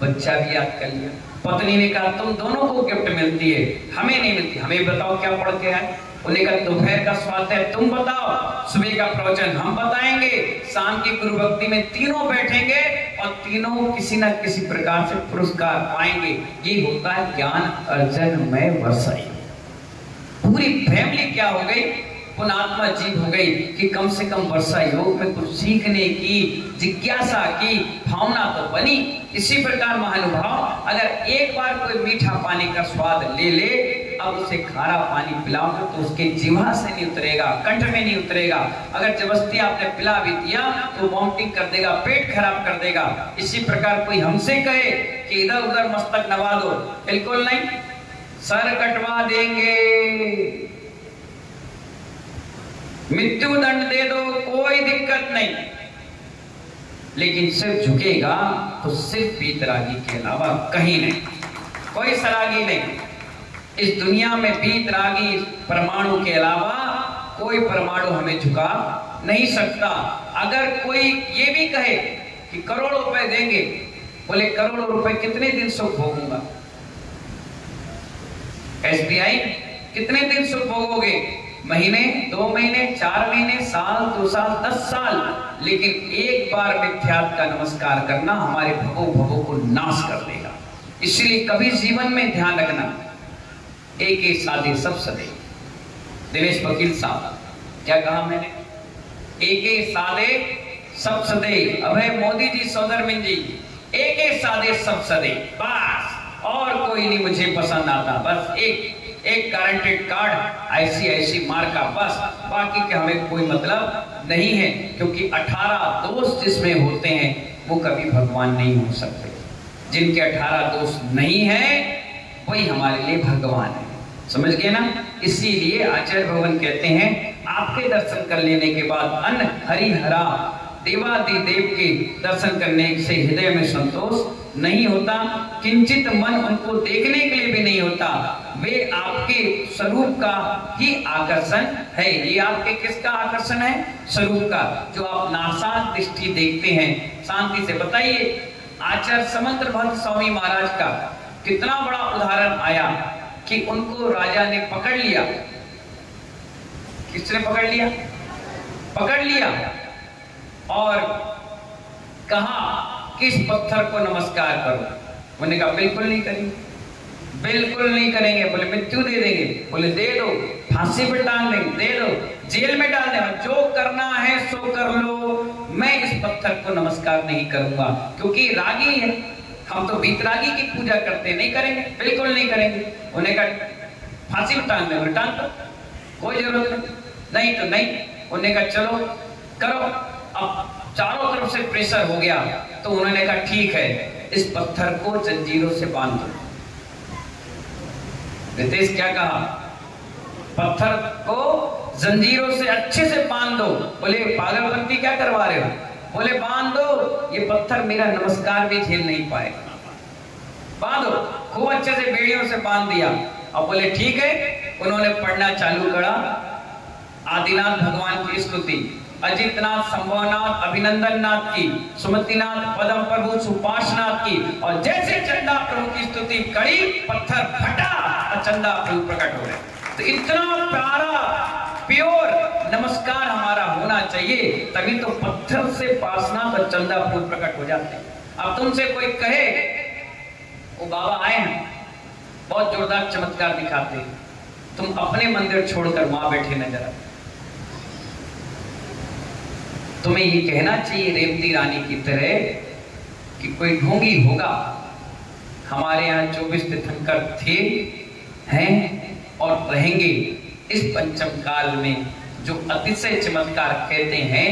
A: बच्चा भी याद कर लिया। पत्नी ने कहा तुम दोनों को गिफ्ट मिलती है, हमें नहीं मिलती, हमें बताओ क्या पढ़ के आए। उन्हें कहा दोपहर का स्वाध्याय तुम बताओ, सुबह का प्रवचन हम बताएंगे, शाम की गुरु भक्ति में तीनों बैठेंगे और तीनों किसी न किसी प्रकार से पुरस्कार पाएंगे। ये होता है ज्ञान अर्जन में वर्षाई। पूरी फैमिली क्या हो गई? पुण्यात्मा जीव हो गई कि कम से कम वर्षा योग में कुछ सीखने की जिज्ञासा की भावना तो बनी। इसी प्रकार महानुभाव, अगर एक बार कोई मीठा पानी का स्वाद ले ले, अब उसे खारा पानी पिलाओ तो उसके जीवा से नहीं उतरेगा, कंठ में नहीं उतरेगा। अगर जबरदस्ती आपने पिला भी दिया तो वॉमिटिंग कर देगा, पेट खराब कर देगा। इसी प्रकार कोई हमसे कहे कि इधर उधर मस्तक नवा दो, बिल्कुल नहीं, सर कटवा देंगे, मृत्यु दंड दे दो, कोई दिक्कत नहीं। लेकिन सिर्फ झुकेगा तो सिर्फ पीतरागी के अलावा कहीं नहीं, कोई सरागी नहीं। इस दुनिया में पीतरागी परमाणु के अलावा कोई परमाणु हमें झुका नहीं सकता। अगर कोई ये भी कहे कि करोड़ों रुपए देंगे, बोले करोड़ों रुपए कितने दिन सुख भोगूंगा? SBI कितने दिन सुख भोगोगे? महीने, 2 महीने, 4 महीने, साल, 2 साल, 10 साल। लेकिन एक बार मिथ्यात्व का नमस्कार करना हमारे भवों को नाश कर देगा। इसलिए कभी जीवन में ध्यान रखना, एक साधे सब सदे। दिनेश वकील साहब, क्या कहा मैंने? एक साधे सब सदे। अभय मोदी जी, सौदरमिन जी, एक साधे सब सदे, बस और कोई नहीं मुझे पसंद आता। बस एक गारंटेड कार्ड ICIC मार्का, बस, बाकी के हमें कोई मतलब नहीं है। क्योंकि 18 दोष जिसमें होते हैं वो कभी भगवान नहीं हो सकते। जिनके 18 दोष नहीं है वही हमारे लिए भगवान है। समझ गए ना? इसीलिए आचार्य भगवान कहते हैं आपके दर्शन कर लेने के बाद अन्न हरिहरा देवादिदेव के दर्शन करने से हृदय में संतोष नहीं होता, किंचित मन उनको देखने के लिए भी नहीं होता। वे आपके स्वरूप का ही आकर्षण है। ये आपके किसका आकर्षण है? स्वरूप का, जो आप नासात दृष्टि देखते हैं। शांति से बताइए, आचार्य समंत भक्त स्वामी महाराज का कितना बड़ा उदाहरण आया कि उनको राजा ने पकड़ लिया। किसने पकड़ लिया? पकड़ लिया और कहा कि इस पत्थर को नमस्कार करो। उन्होंने कहा बिल्कुल नहीं करेंगे, बिल्कुल नहीं करेंगे। बोले मृत्यु दे देंगे। बोले दे दो, फांसी पर टांग देंगे, दे दो, जेल में डाल देना, जो करना है सो कर लो, मैं इस पत्थर को नमस्कार नहीं करूंगा, क्योंकि रागी है, हम तो वीतरागी की पूजा करते, नहीं करेंगे, बिल्कुल नहीं करेंगे। उन्हें कहा फांसी पर टांग देंगे, टांग दो, कोई जरूरत नहीं, तो नहीं। उन्हें कहा चलो करो। अब चारों तरफ से प्रेशर हो गया, तो उन्होंने कहा ठीक है, इस पत्थर को जंजीरों से बांध दो। रितेश क्या कहा? पत्थर को जंजीरों से अच्छे से बांध दो। बोले पागलपंती क्या करवा रहे हो? बोले बांध दो, ये पत्थर मेरा नमस्कार भी झेल नहीं पाएगा, बांधो। खूब अच्छे से बेड़ियों से बांध दिया। अब बोले ठीक है। उन्होंने पढ़ना चालू करा आदिनाथ भगवान की स्तुति, अजितनाथ, संभवनाथ, अभिनंदननाथ की, सुमतिनाथ, पदम प्रभु, सुपाशनाथ की, और जैसे चंदा प्रभु की स्तुति करी, पत्थर फटा और चंदा प्रभु प्रकट हो गए। तो इतना प्यारा प्योर नमस्कार हमारा होना चाहिए, तभी तो पत्थर से पासनाथ और चंदा प्रभु प्रकट हो जाते हैं। अब तुमसे कोई कहे वो बाबा आए हैं, बहुत जोरदार चमत्कार दिखाते हैं, तुम अपने मंदिर छोड़कर वहां बैठे नजर आते, तुम्हें ये कहना चाहिए रेवती रानी की तरह कि कोई ढोंगी होगा। हमारे यहाँ 24 तीर्थंकर थे, हैं और रहेंगे। इस पंचम काल में जो अतिशय चमत्कार कहते हैं,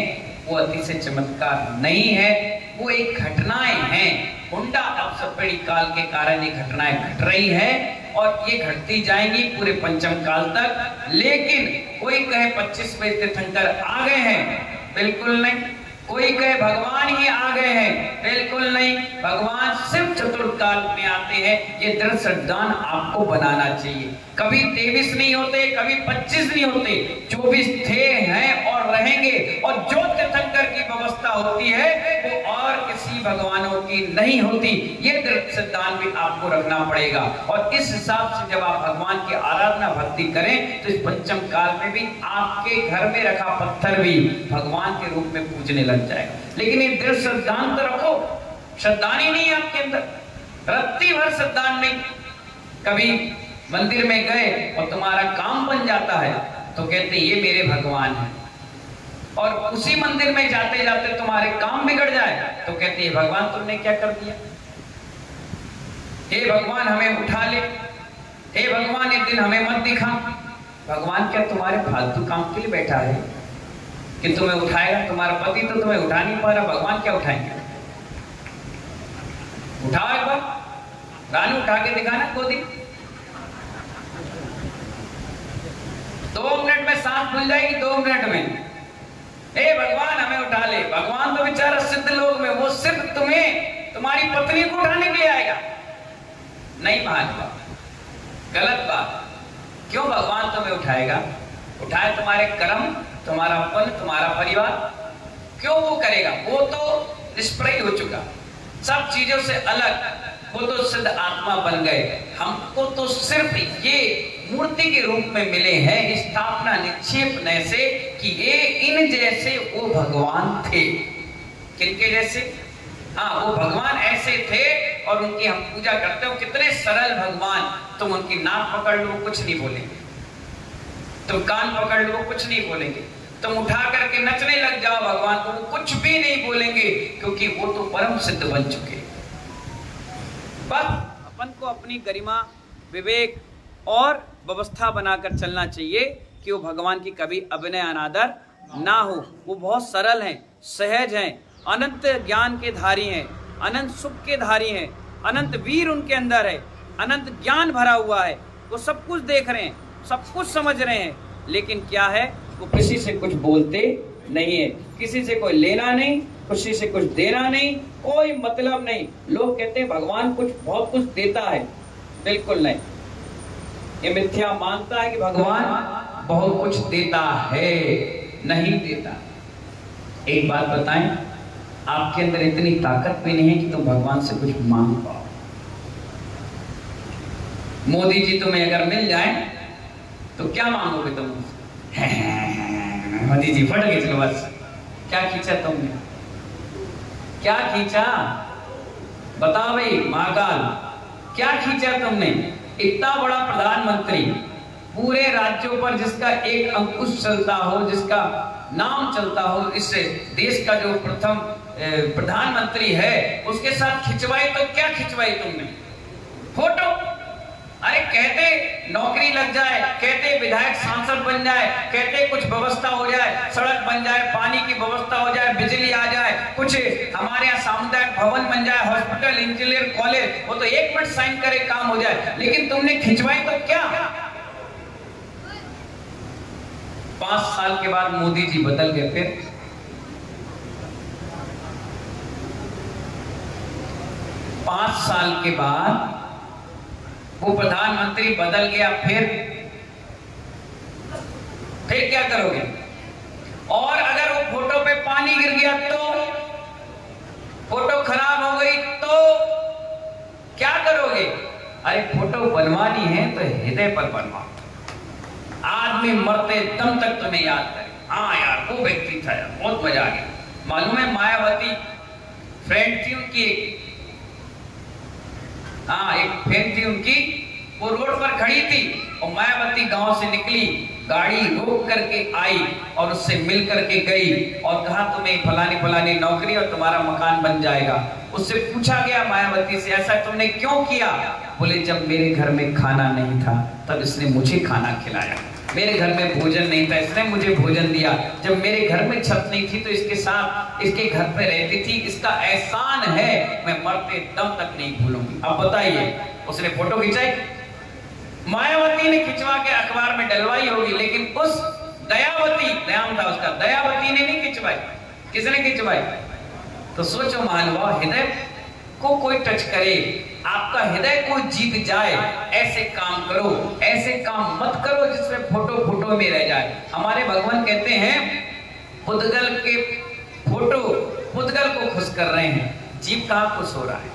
A: वो अतिशय चमत्कार नहीं है, वो एक घटनाएं हैं। हुंडा अपसपड़ी काल के कारण ये घटनाएं घट रही है और ये घटती जाएंगी पूरे पंचम काल तक। लेकिन कोई कहे 25वें तीर्थंकर आ गए हैं, बिल्कुल नहीं। कोई कहे भगवान ही आ गए हैं, बिल्कुल नहीं। भगवान सिर्फ चतुर्थ काल में आते हैं। ये दृढ़ श्रद्धान आपको बनाना चाहिए। कभी 23 नहीं होते, कभी 25 नहीं होते, 24 थे, हैं और रहेंगे। और जो तीर्थंकर की व्यवस्था होती है वो और किसी भगवानों की नहीं होती। ये दृढ़ श्रद्धान भी आपको रखना पड़ेगा। और इस हिसाब से जब आप भगवान की आराधना भक्ति करें, तो इस पंचम काल में भी आपके घर में रखा पत्थर भी भगवान के रूप में पूजने लग जाएगा। लेकिन ये दृढ़ श्रद्धान तो रखो। श्रद्धान ही नहीं आपके अंदर, रत्ती भर श्रद्धान नहीं। कभी मंदिर में गए और तुम्हारा काम बन जाता है तो कहते ये मेरे भगवान हैं, और उसी मंदिर में जाते जाते तुम्हारे काम बिगड़ जाए तो कहते हैं भगवान तुमने क्या कर दिया, हे भगवान हमें उठा ले, हे भगवान एक दिन हमें मत दिखा। भगवान क्या तुम्हारे फालतू काम के लिए बैठा है कि तुम्हें उठाएगा? तुम्हारा पति तो तुम्हें उठा नहीं पा रहा, भगवान क्या उठाएंगे? उठाओ एक बार, रानी उठा के दिखाना गोदी। 2 मिनट में सांस खुल जाएगी, 2 मिनट में। हे भगवान हमें उठा ले। भगवान तो बेचारा सिद्ध लोग में, वो सिर्फ तुम्हें तुम्हारी पत्नी को उठाने के लिए आएगा। नहीं भाजपा, गलत बात। क्यों भगवान तुम्हें उठाएगा? उठाए तुम्हारे कर्म, तुम्हारा फल, तुम्हारा परिवार। क्यों वो करेगा? वो तो निष्प्रय हो चुका, सब चीजों से अलग, वो तो सिद्ध आत्मा बन गए। हमको तो सिर्फ ये मूर्ति के रूप में मिले हैं, स्थापना निक्षेप नए से कि ये इन जैसे वो भगवान थे। किनके जैसे? हाँ, वो भगवान ऐसे थे और उनकी हम पूजा करते हो। कितने सरल भगवान। तुम उनकी नाक पकड़ लो कुछ नहीं बोलेंगे, तुम कान पकड़ लो कुछ नहीं बोलेंगे, तुम उठा करके नचने लग जाओ भगवान को, वो कुछ भी नहीं बोलेंगे, क्योंकि वो तो परम सिद्ध बन चुके। बस अपन को अपनी गरिमा, विवेक और व्यवस्था बनाकर चलना चाहिए कि वो भगवान की कभी अभिनय अनादर ना हो। वो बहुत सरल हैं, सहज हैं, अनंत ज्ञान के धारी हैं, अनंत सुख के धारी हैं, अनंत वीर उनके अंदर है, अनंत ज्ञान भरा हुआ है। वो सब कुछ देख रहे हैं, सब कुछ समझ रहे हैं, लेकिन क्या है, वो किसी से कुछ बोलते नहीं है, किसी से कोई लेना नहीं, किसी से कुछ देना नहीं, कोई मतलब नहीं। लोग कहते हैं भगवान कुछ बहुत कुछ देता है, बिल्कुल नहीं। ये मिथ्या मानता है कि भगवान बहुत कुछ देता है, नहीं देता। एक बात बताएं, आपके अंदर इतनी ताकत भी नहीं है कि तुम भगवान से कुछ मांग पाओ। मोदी जी तुम्हें अगर मिल जाए तो क्या मांगोगे तुम? मोदी जी फट गई, चलो बस। क्या खींचा तुमने? क्या खींचा? बताओ भाई महाकाल, क्या खींचा तुमने? इतना बड़ा प्रधानमंत्री, पूरे राज्यों पर जिसका एक अंकुश चलता हो, जिसका नाम चलता हो, इस देश का जो प्रथम प्रधानमंत्री है, उसके साथ खिंचवाई तो क्या खिंचवाई तुमने? फोटो। अरे कहते नौकरी लग जाए, कहते विधायक सांसद बन जाए, कहते कुछ व्यवस्था हो जाए, सड़क बन जाए, पानी की व्यवस्था हो जाए, बिजली आ जाए, कुछ हमारे यहाँ सामुदायिक भवन बन जाए, हॉस्पिटल, इंजीनियर, कॉलेज, वो तो 1 मिनट साइन करे काम हो जाए। लेकिन तुमने खिंचवाई तो क्या? 5 साल के बाद मोदी जी बदल गए, फिर 5 साल के बाद वो प्रधानमंत्री बदल गया, फिर क्या करोगे? और अगर वो फोटो पे पानी गिर गया तो, फोटो खराब हो गई तो क्या करोगे? अरे फोटो बनवानी है तो हृदय पर बनवाओ। आदमी मरते दम तक तुम्हें याद करे, हाँ यार वो व्यक्ति था यार, बहुत मजा आ गया। मालूम है मायावती फ्रेंड थी उनकी, एक फ्रेंड थी उनकी, वो रोड पर खड़ी थी और मायावती गांव से निकली, गाड़ी रोक करके आई और उससे मिल करके गई और कहा तुम्हें फलानी फलानी नौकरी और तुम्हारा मकान बन जाएगा। उससे पूछा गया मायावती से, ऐसा तुमने क्यों किया? बोले जब मेरे घर में खाना नहीं था तब इसने मुझे खाना खिलाया, मेरे घर में भोजन नहीं था इसने मुझे भोजन दिया, जब मेरे घर में छत नहीं थी तो इसके साथ इसके घर पे रहती थी, इसका एहसान है, मैं मरते दम तक नहीं भूलूंगी। अब बताइए, उसने फोटो खिंचाई, मायावती ने खिंचवा के अखबार में डलवाई होगी, लेकिन उस दयावती, नाम था उसका, दयावती ने नहीं खिंचवाई। किसने खिंचवाई? तो सोचो महानुभाव, हृदय को कोई टच करे, आपका हृदय को जीत जाए, ऐसे काम करो, ऐसे काम मत करो जिसमें फोटो में रह जाए। हमारे भगवान कहते हैं पुद्गल के फोटो पुद्गल को खुश कर रहे हैं, जीव कहाँ खुश हो रहा है?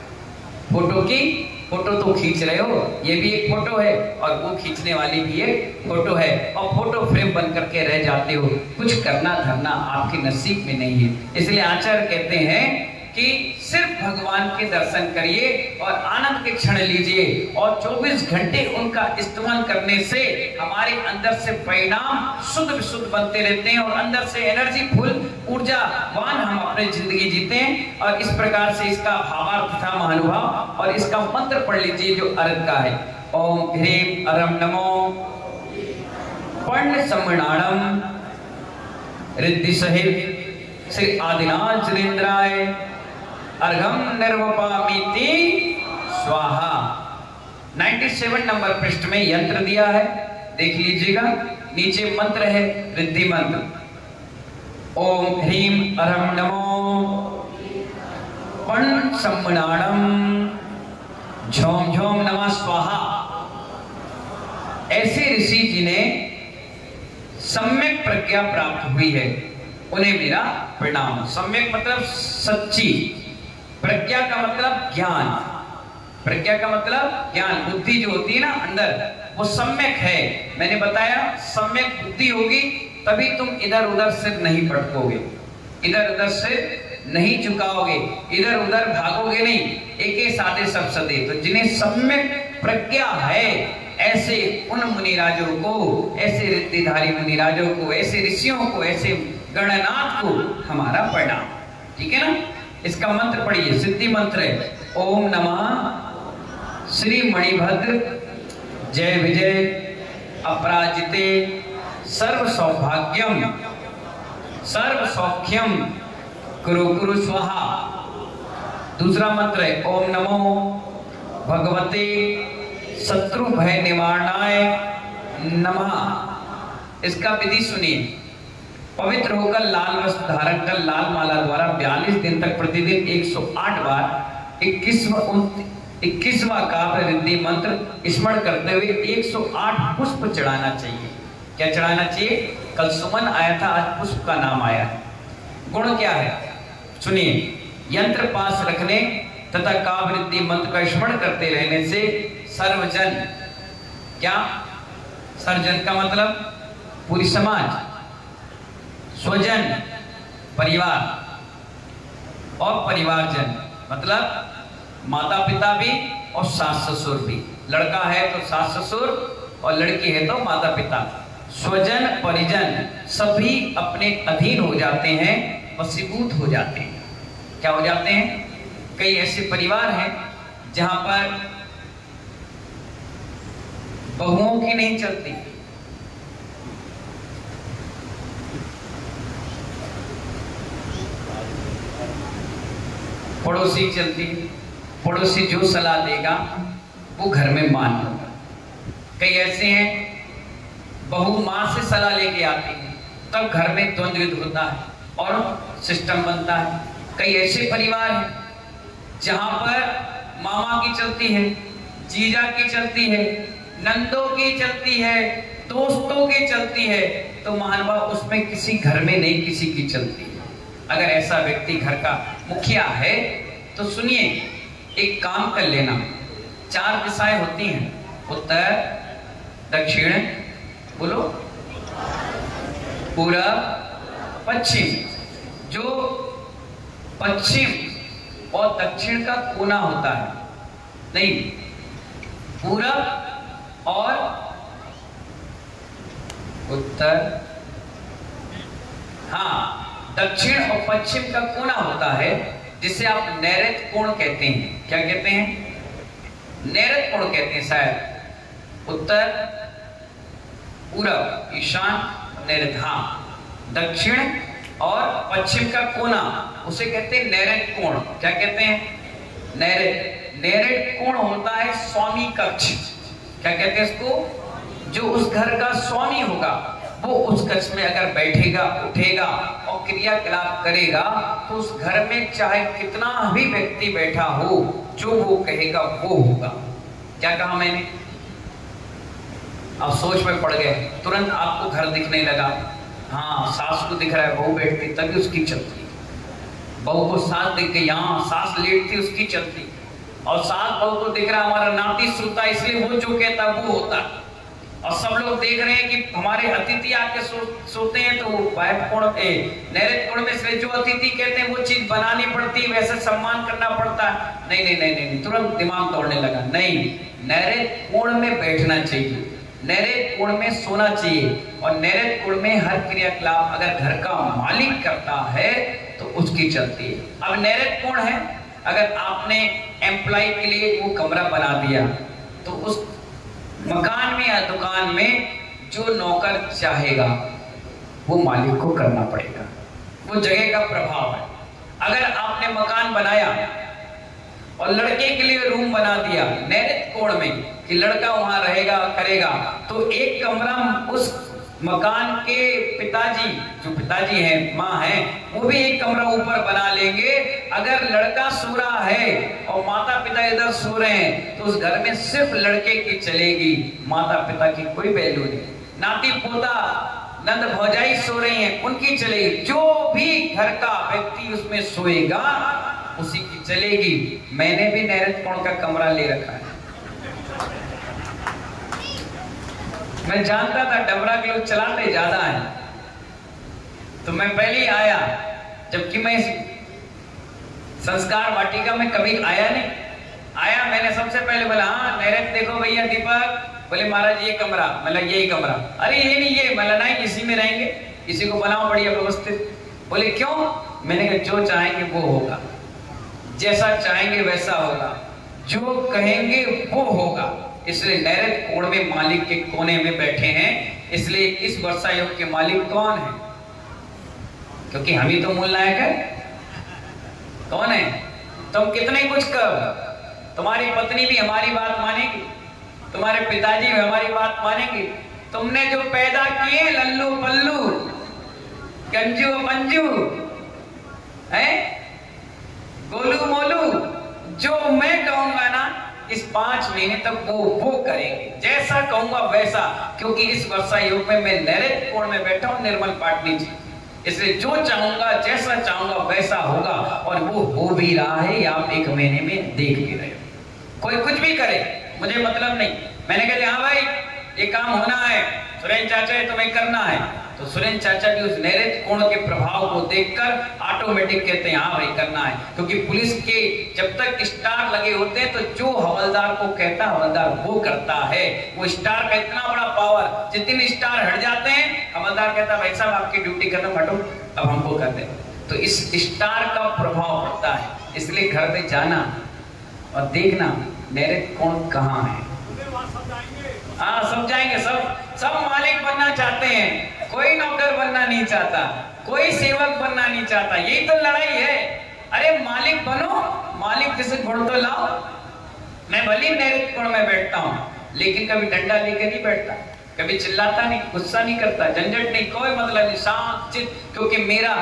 A: फोटो तो खींच रहे हो, ये भी एक फोटो है और वो खींचने वाली भी एक फोटो है, और फोटो फ्रेम बन करके रह जाते हो। कुछ करना धरना आपके नसीब में नहीं है। इसलिए आचार्य कहते हैं कि सिर्फ भगवान के दर्शन करिए और आनंद के क्षण लीजिए, और 24 घंटे उनका इस्तेमाल करने से हमारे अंदर से परिणाम शुद्ध विशुद्ध बनते रहते हैं और अंदर से एनर्जी फुल ऊर्जावान हम अपनी जिंदगी जीते हैं। और इस प्रकार से इसका भावार्थ था महानुभाव, और इसका मंत्र पढ़ लीजिए जो अर्घ का है। ओम ह्रीं अरम नमो पर्ण सम्मणाणम रिद्धि सहित श्री आदिनाथ सुरेंद्राय अर्घम निर्वपामीति स्वाहा। 97 नंबर पृष्ठ में यंत्र दिया है, देख लीजिएगा, नीचे मंत्र है रिद्धि मंत्र। ओम ह्रीं अरम नमो पण सम्मणाणम झोम झोम नमः स्वाहा। ऐसे ऋषि जिन्हें सम्यक प्रज्ञा प्राप्त हुई है उन्हें मेरा प्रणाम। सम्यक मतलब सच्ची, प्रज्ञा का मतलब ज्ञान, प्रज्ञा का मतलब ज्ञान, बुद्धि जो होती है ना अंदर, वो सम्यक है। मैंने बताया सम्यक बुद्धि होगी तभी तुम इधर उधर सिर नहीं पटकोगे, इधर उधर सिर नहीं झुकाओगे, इधर उधर भागोगे नहीं, एक साधे सब सदे। तो जिन्हें सम्यक प्रज्ञा है ऐसे उन मुनिराजों को, ऐसे रिद्धिधारी मुनिराजों को, ऐसे ऋषियों को, ऐसे गणनाथ को हमारा प्रणाम। ठीक है ना? इसका मंत्र पढ़िए, सिद्धि मंत्र है ओम नमः श्री मणिभद्र जय विजय अपराजिते सर्व सौभाग्यम सर्व सौख्यम कुरु कुरु स्वाहा। दूसरा मंत्र है ओम नमो भगवते शत्रु भय निवारणाय नमः। इसका विधि सुनिए। पवित्र होकर लाल वस्त्र धारण कर लाल माला द्वारा 42 दिन तक प्रतिदिन 108 बार 21वां काव्य रिद्धि मंत्र स्मरण करते हुए 108 पुष्प चढ़ाना चाहिए। क्या चढ़ाना चाहिए? कल सुमन आया था, आज पुष्प का नाम आया है। गुण क्या है सुनिए। यंत्र पास रखने तथा काव्य रिद्धि मंत्र का स्मरण करते रहने से सर्वजन, क्या सर्वजन का मतलब पूरी समाज, स्वजन परिवार और परिवारजन मतलब माता पिता भी और सास ससुर भी। लड़का है तो सास ससुर और लड़की है तो माता पिता। स्वजन परिजन सभी अपने अधीन हो जाते हैं, वशीभूत हो जाते हैं। क्या हो जाते हैं? कई ऐसे परिवार हैं जहां पर बहुओं की नहीं चलती, पड़ोसी चलती। पड़ोसी जो सलाह देगा वो घर में मान होगा। कई ऐसे हैं बहू मां से सलाह लेके आती है, तब घर में द्वंद्व होता है और सिस्टम बनता है। कई ऐसे परिवार हैं जहां पर मामा की चलती है, जीजा की चलती है, नंदों की चलती है, दोस्तों की चलती है, तो महानुभा उसमें किसी घर में नहीं किसी की चलती है। अगर ऐसा व्यक्ति घर का मुखिया है तो सुनिए, एक काम कर लेना। 4 दिशाएं होती हैं, उत्तर, दक्षिण, बोलो, पूरब, पश्चिम। जो पश्चिम और दक्षिण का कोना होता है, नहीं, पूरब और उत्तर, हाँ, दक्षिण और पश्चिम का कोना होता है जिसे आप नैऋत्य कोण कहते हैं। क्या कहते हैं? नैऋत्य कोण कहते हैं शायद। उत्तर, पूरब, ईशान, नैऋत्य। हाँ, दक्षिण और पश्चिम का कोना उसे कहते हैं नैऋत्य कोण। क्या कहते हैं? नैऋत्य। नैऋत्य कोण होता है स्वामी कक्ष। क्या कहते हैं इसको? जो उस घर का स्वामी होगा वो उस कक्ष में अगर बैठेगा, उठेगा और क्रियाकलाप करेगा तो उस घर में चाहे कितना भी व्यक्ति बैठा हो, जो वो कहेगा वो होगा। क्या कहा मैंने? आप सोच में पड़ गए, तुरंत आपको घर दिखने लगा। हाँ, सास को दिख रहा है, बहू बैठती तभी उसकी चलती। बहू को सास दिख गई, यहाँ सास लेटती उसकी चलती। और सास बहू को दिख रहा हमारा नाती सोता, इसलिए वो जो कहता वो होता। और सब लोग देख रहे हैं कि हमारे अतिथि आके सोते हैं तो वायु कोण नैऋत्य कोण में से जो अतिथि कहते हैं वो चीज बनानी पड़ती है, वैसे सम्मान करना पड़ता है। नहीं नहीं नहीं नहीं, तुरंत दिमाग दौड़ने लगा। नहीं, नैऋत्य कोण में बैठना चाहिए, नैऋत्य कोण में सोना चाहिए। और नैऋत्य कोण में हर क्रियाकलाप अगर घर का मालिक करता है तो उसकी चलती है। अब नैऋत्य कोण है, अगर आपने एम्प्लॉय के लिए वो कमरा बना दिया तो उस मकान में या दुकान में जो नौकर चाहेगा वो मालिक को करना पड़ेगा। वो जगह का प्रभाव है। अगर आपने मकान बनाया और लड़के के लिए रूम बना दिया नैऋत्य कोण में कि लड़का वहां रहेगा करेगा, तो एक कमरा उस मकान के पिताजी, जो पिताजी हैं, माँ हैं, वो भी एक कमरा ऊपर बना लेंगे। अगर लड़का सो रहा है और माता पिता इधर सो रहे हैं तो उस घर में सिर्फ लड़के की चलेगी, माता पिता की कोई वैल्यू नहीं। नाती पोता नंद भौजाई सो रही हैं, उनकी चलेगी। जो भी घर का व्यक्ति उसमें सोएगा उसी की चलेगी। मैंने भी नैऋत्य कोण का कमरा ले रखा है। मैं जानता था डबरा के लोग चलाते ज्यादा हैं, तो मैं पहले ही आया, जबकि मैं संस्कार वाटिका में कभी आया नहीं। आया, मैंने सबसे पहले बोला, हाँ नैऋत्य देखो भैया दीपक। बोले महाराज ये कमरा, मतलब यही कमरा। अरे ये नहीं, ये मतलब नहीं, इसी में रहेंगे, इसी को बनाओ बढ़िया व्यवस्थित। बोले क्यों? मैंने कहा जो चाहेंगे वो होगा, जैसा चाहेंगे वैसा होगा, जो कहेंगे वो होगा। इसलिए नैऋत्य कोण में मालिक के कोने में बैठे हैं। इसलिए इस वर्षा योग के मालिक कौन है? क्योंकि हम ही तो मूल नायक है। कौन है? तुम कितने कुछ कर, तुम्हारी पत्नी भी हमारी बात मानेगी, तुम्हारे पिताजी हमारी बात मानेंगे? तुमने जो पैदा किए लल्लू पल्लू गंजू पंजू है गोलू मोलू, जो मैं कहूंगा ना इस 5 महीने तक वो करेंगे, जैसा कहूंगा वैसा। क्योंकि इस वर्षा योग में मैं नैरेत कोण में बैठा हूं निर्मल पाटनी जी, इसलिए जो चाहूंगा जैसा चाहूंगा वैसा होगा, और वो हो भी रहा है, आप 1 महीने में देख भी रहे हो। कोई कुछ भी करे मुझे मतलब नहीं। मैंने कहा हाँ भाई ये काम होना है, सुरेंद्र चाचा तुम्हें करना है, तो सुरेंद्र चाचा भी उस नैरेत कोण के प्रभाव को देखकर ऑटोमेटिक कहते हैं हाँ भाई करना है। क्योंकि पुलिस के जब तक स्टार लगे होते हैं तो जो हवलदार को कहता है हवलदार वो करता है। वो स्टार का इतना बड़ा पावर, जितने स्टार हट जाते हैं हवलदार कहता है भाई साहब आपकी ड्यूटी खत्म, हटो अब हमको कर दे। तो इस स्टार का प्रभाव पड़ता है, इसलिए घर पे जाना और देखना नैरेत कोण कहाँ है। हाँ सब जाएंगे, सब मालिक बनना चाहते हैं, कोई नौकर बनना नहीं चाहता, कोई सेवक बनना नहीं चाहता। यही तो लड़ाई है। अरे मालिक बनो, मालिक जैसे गुण तो लाओ। मैं भले नैरेत कोण में बैठता हूँ लेकिन कभी डंडा लेकर नहीं बैठता, कभी चिल्लाता नहीं, गुस्सा नहीं करता, झंझट नहीं, कोई मतलब नहीं, शांत चित्त। क्योंकि मेरा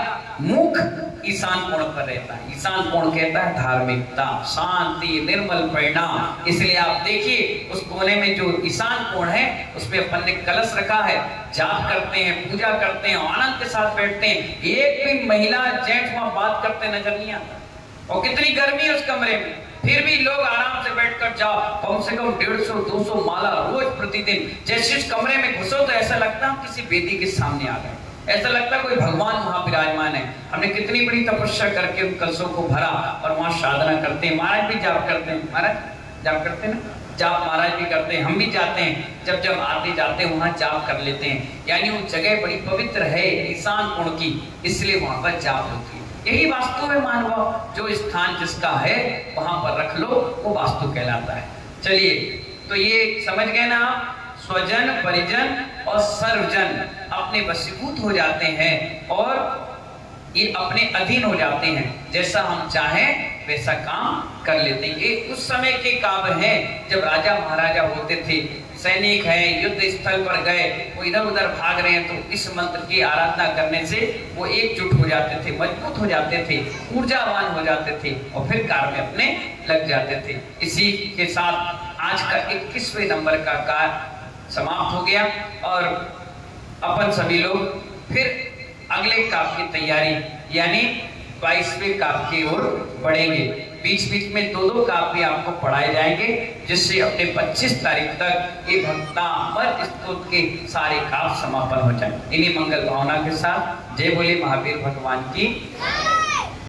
A: मुख ईशान कोण पर रहता है। ईशान कोण कहता है धार्मिकता, शांति, निर्मल परिणाम। इसलिए आप देखिए उस कोने में जो ईशान कोण है उसमें अपन ने कलश रखा है, जाप करते हैं, पूजा करते हैं, आनंद के साथ बैठते हैं। एक भी महिला जेंट्स वहां बात करते नजर नहीं आता। और कितनी गर्मी है उस कमरे में, फिर भी लोग आराम से बैठकर जाओ, कम से कम 150-200 माला रोज प्रतिदिन। जैसे इस कमरे में घुसो तो ऐसा लगता है किसी वेदी के सामने आ गए, ऐसा लगता है कोई भगवान वहां विराजमान है। हमने कितनी बड़ी तपस्या करके उन कलशों को भरा और वहां साधना करते हैं। महाराज भी जाप करते हैं, महाराज जाप करते हैं ना, जाप महाराज भी करते हैं, हम भी जाते हैं, जब आते जाते हैं वहां जाप कर लेते हैं। यानी वो जगह बड़ी पवित्र है ईशान कोण की, इसलिए वहां पर जाप होती है। यही वास्तु है मानव, जो स्थान जिसका है वहां पर रख लो, वो वास्तु कहलाता है। चलिए तो ये समझ गए ना आप, स्वजन परिजन और सर्वजन अपने वशीभूत हो जाते हैं और ये अपने अधीन हो जाते हैं, जैसा हम चाहें वैसा काम कर लेते हैं। ये उस समय के काव्य हैं जब राजा महाराजा होते थे, सैनिक हैं, युद्ध स्थल पर गए, वो इधर उधर भाग रहे हैं, तो इस मंत्र की आराधना करने से वो एकजुट हो जाते थे, मजबूत हो जाते थे, ऊर्जावान हो जाते थे और फिर कार्य में अपने लग जाते थे। इसी के साथ आज का 21वें नंबर का कार्य समाप्त हो गया और अपन सभी लोग फिर अगले काव्य की तैयारी यानी 22वें काव्य की ओर बढ़ेंगे। बीच बीच में 2-2 काव्य आपको पढ़ाए जाएंगे, जिससे अपने 25 तारीख तक ये भक्तामृत स्तोत्र के सारे काव्य समापन हो जाए। इन्हीं मंगल भावना के साथ जय बोले महावीर भगवान की।